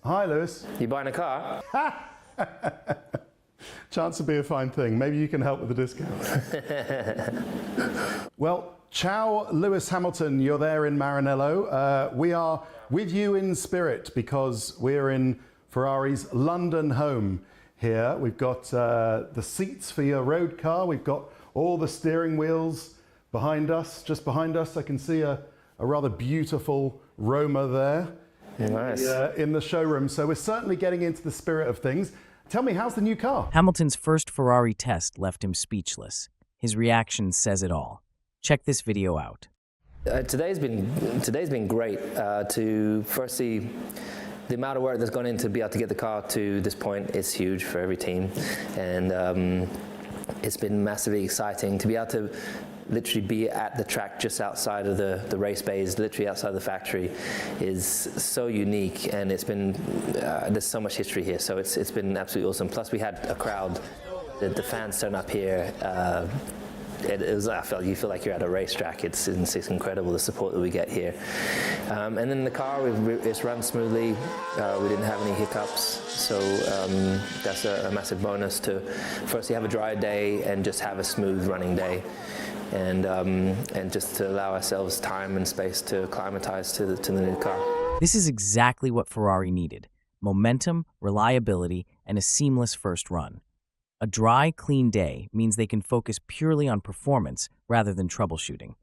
Hi, Lewis. You buying a car? Chance to be a fine thing. Maybe you can help with the discount. Well, ciao, Lewis Hamilton. You're there in Maranello. We are with you in spirit because we're in Ferrari's London home here. We've got the seats for your road car. We've got all the steering wheels behind us. Just behind us, I can see a rather beautiful Roma there. Nice. In the showroom. So we're certainly getting into the spirit of things. Tell me, how's the new car? Hamilton's first Ferrari test left him speechless. His reaction says it all. Check this video out. Today's been great. To firstly, the amount of work that's gone in to be able to get the car to this point is huge for every team, and it's been massively exciting to be able to literally be at the track just outside of the race bays, literally outside the factory, is so unique, and it's been there's so much history here, so it's been absolutely awesome. Plus we had a crowd, the fans turn up here. You feel like you're at a racetrack. It's incredible, the support that we get here. And then the car, it's run smoothly. We didn't have any hiccups, so that's a massive bonus to firstly have a dry day and just have a smooth running day, and just to allow ourselves time and space to acclimatize to the new car. This is exactly what Ferrari needed: momentum, reliability, and a seamless first run. A dry, clean day means they can focus purely on performance rather than troubleshooting.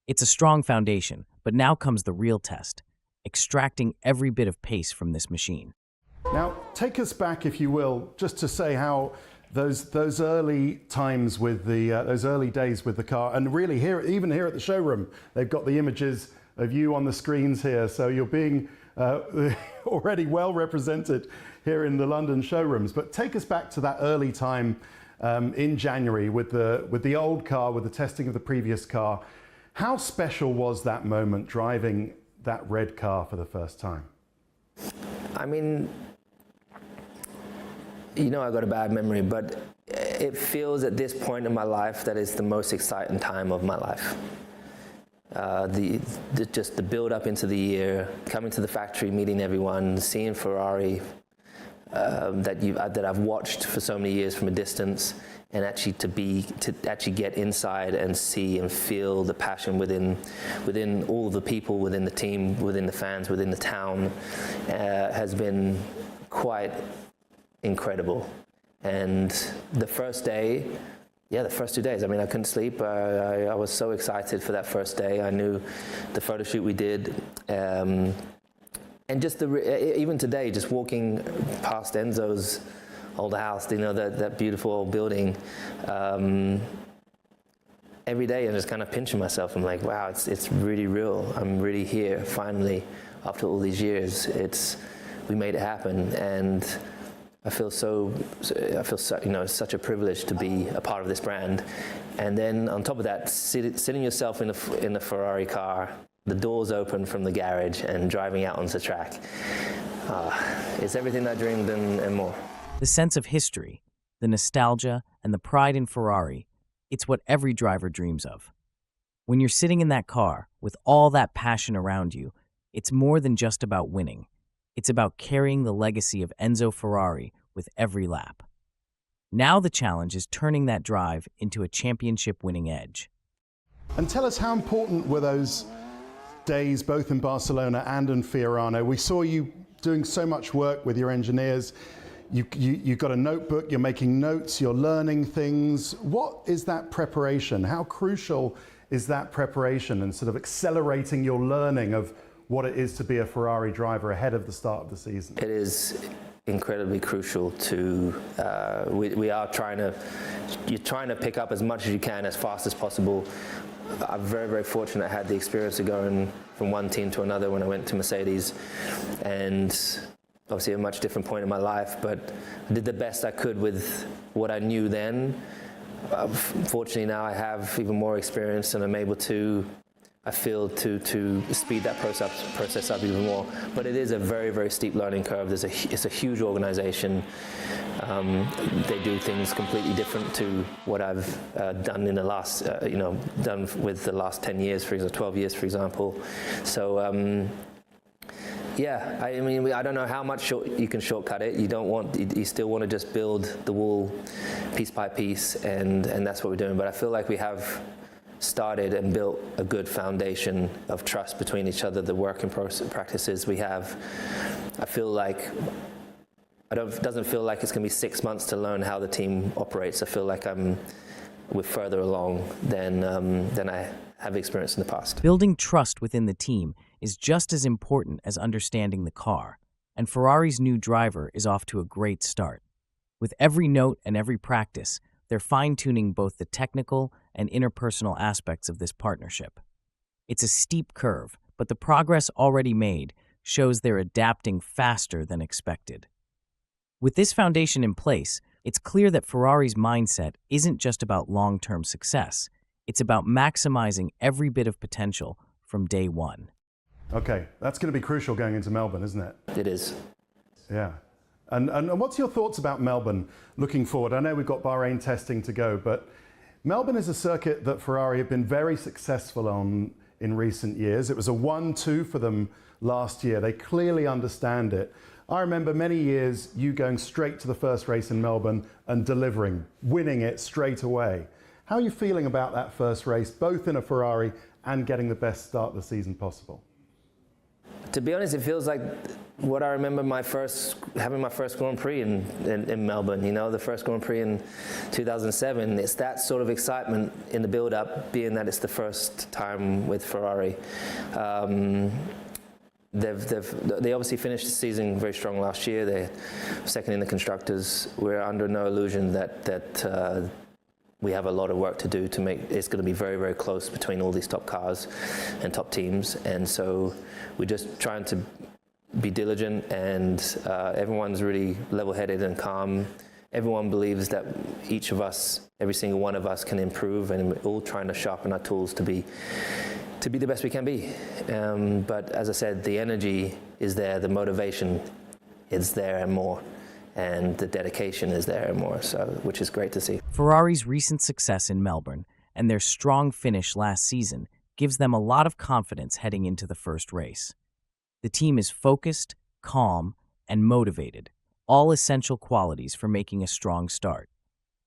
It's a strong foundation, but now comes the real test: extracting every bit of pace from this machine. Now, take us back, if you will, just to say how those early times with those early days with the car, and really even here at the showroom, they've got the images of you on the screens here, so you're being already well represented here in the London showrooms. But take us back to that early time in January with the old car, with the testing of the previous car. How special was that moment driving that red car for the first time? I mean, you know, I got a bad memory, but it feels at this point in my life that it's the most exciting time of my life. Just the build up into the year, coming to the factory, meeting everyone, seeing Ferrari that I've watched for so many years from a distance, and actually to actually get inside and see and feel the passion within all of the people, within the team, within the fans, within the town, has been quite incredible. And the first day, the first 2 days, I mean, I couldn't sleep. I was so excited for that first day. I knew the photo shoot we did, and just even today, just walking past Enzo's old house, you know, that beautiful old building, every day I'm just kind of pinching myself. I'm like, wow, it's really real. I'm really here finally after all these years. We made it happen, and I feel so, you know, it's such a privilege to be a part of this brand. And then on top of that, sitting yourself in the Ferrari car, the doors open from the garage, and driving out onto the track. It's everything I dreamed and more. The sense of history, the nostalgia, and the pride in Ferrari, it's what every driver dreams of. When you're sitting in that car with all that passion around you, it's more than just about winning. It's about carrying the legacy of Enzo Ferrari with every lap. Now the challenge is turning that drive into a championship-winning edge. And tell us, how important were those days both in Barcelona and in Fiorano? We saw you doing so much work with your engineers. You've got a notebook, you're making notes, you're learning things. What is that preparation? How crucial is that preparation and sort of accelerating your learning of what it is to be a Ferrari driver ahead of the start of the season? It is incredibly crucial to, you're trying to pick up as much as you can as fast as possible. I'm very, very fortunate I had the experience of going from one team to another when I went to Mercedes, and obviously a much different point in my life, but I did the best I could with what I knew then. Fortunately now I have even more experience, and I'm able to, I feel, to speed that process up even more. But it is a very, very steep learning curve. It's a huge organization. They do things completely different to what I've done in the last, done with the last 10 years, for example, 12 years, for example. So Yeah, I mean, I don't know how much you can shortcut it. You still want to just build the wall piece by piece, and that's what we're doing. But I feel like we have started and built a good foundation of trust between each other, the work and practices we have. I feel like it doesn't feel like it's going to be 6 months to learn how the team operates. I feel like we're further along than I have experienced in the past. Building trust within the team is just as important as understanding the car, and Ferrari's new driver is off to a great start. With every note and every practice, they're fine-tuning both the technical and interpersonal aspects of this partnership. It's a steep curve, but the progress already made shows they're adapting faster than expected. With this foundation in place, it's clear that Ferrari's mindset isn't just about long-term success. It's about maximizing every bit of potential from day one. Okay, that's going to be crucial going into Melbourne, isn't it? It is. Yeah. And what's your thoughts about Melbourne looking forward? I know we've got Bahrain testing to go, but Melbourne is a circuit that Ferrari have been very successful on in recent years. It was a 1-2 for them last year. They clearly understand it. I remember many years you going straight to the first race in Melbourne and delivering, winning it straight away. How are you feeling about that first race, both in a Ferrari and getting the best start of the season possible? To be honest, it feels like what I remember having my first Grand Prix in Melbourne, you know, the first Grand Prix in 2007. It's that sort of excitement in the build-up, being that it's the first time with Ferrari. They obviously finished the season very strong last year. They're second in the Constructors. We're under no illusion that we have a lot of work to do to make it's going to be very, very close between all these top cars and top teams. And so we're just trying to be diligent, and everyone's really level-headed and calm. Everyone believes that each of us, every single one of us, can improve, and we're all trying to sharpen our tools to be the best we can be. But as I said, the energy is there, the motivation is there and more. And the dedication is there and more, so which is great to see. Ferrari's recent success in Melbourne and their strong finish last season gives them a lot of confidence heading into the first race. The team is focused, calm, and motivated, all essential qualities for making a strong start.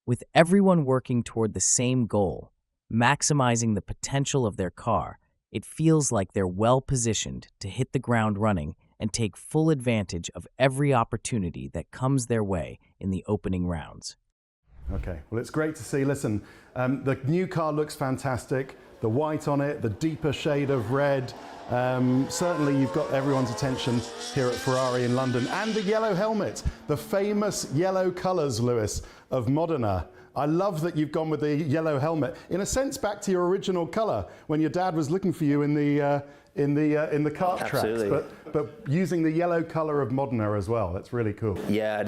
With everyone working toward the same goal, maximizing the potential of their car, it feels like they're well-positioned to hit the ground running and take full advantage of every opportunity that comes their way in the opening rounds. Okay, well, it's great to see. Listen, the new car looks fantastic. The white on it, the deeper shade of red. Certainly you've got everyone's attention here at Ferrari in London. And the yellow helmet, the famous yellow colours, Lewis, of Modena. I love that you've gone with the yellow helmet. In a sense, back to your original colour when your dad was looking for you in the kart Absolutely. tracks, but using the yellow color of Modena as well. That's really cool. Yeah,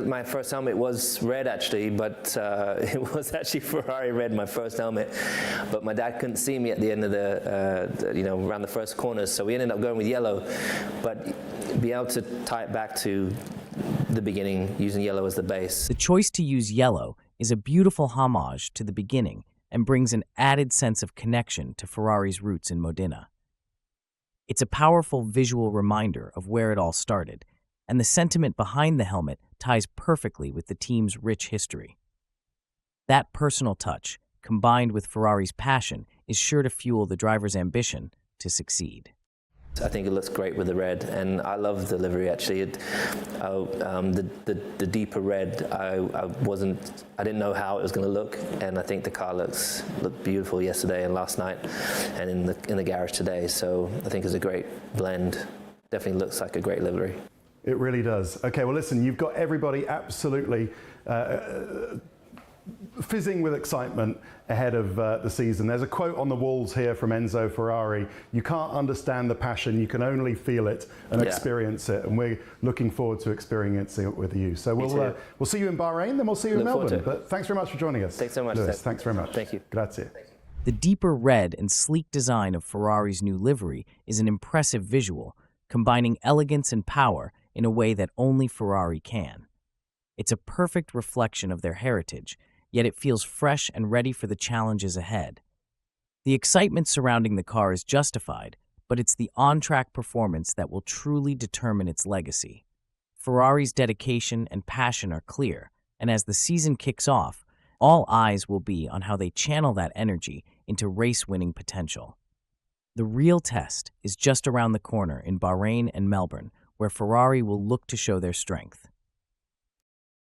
my first helmet was red actually, but it was actually Ferrari red, my first helmet. But my dad couldn't see me at the end of around the first corners, so we ended up going with yellow. But be able to tie it back to the beginning, using yellow as the base. The choice to use yellow is a beautiful homage to the beginning and brings an added sense of connection to Ferrari's roots in Modena. It's a powerful visual reminder of where it all started, and the sentiment behind the helmet ties perfectly with the team's rich history. That personal touch, combined with Ferrari's passion, is sure to fuel the driver's ambition to succeed. I think it looks great with the red, and I love the livery actually. The deeper red, I didn't know how it was going to look, and I think the car looked beautiful yesterday and last night, and in the garage today. So I think it's a great blend. Definitely looks like a great livery. It really does. Okay, well listen, you've got everybody absolutely fizzing with excitement ahead of the season. There's a quote on the walls here from Enzo Ferrari: "You can't understand the passion, you can only feel it and experience it." And we're looking forward to experiencing it with you. So we'll see you in Bahrain, then we'll see you in Melbourne. But thanks very much for joining us. Thanks so much, Lewis, Seth. thanks very much. Thank you. Grazie. The deeper red and sleek design of Ferrari's new livery is an impressive visual, combining elegance and power in a way that only Ferrari can. It's a perfect reflection of their heritage, yet it feels fresh and ready for the challenges ahead. The excitement surrounding the car is justified, but it's the on-track performance that will truly determine its legacy. Ferrari's dedication and passion are clear, and as the season kicks off, all eyes will be on how they channel that energy into race-winning potential. The real test is just around the corner in Bahrain and Melbourne, where Ferrari will look to show their strength.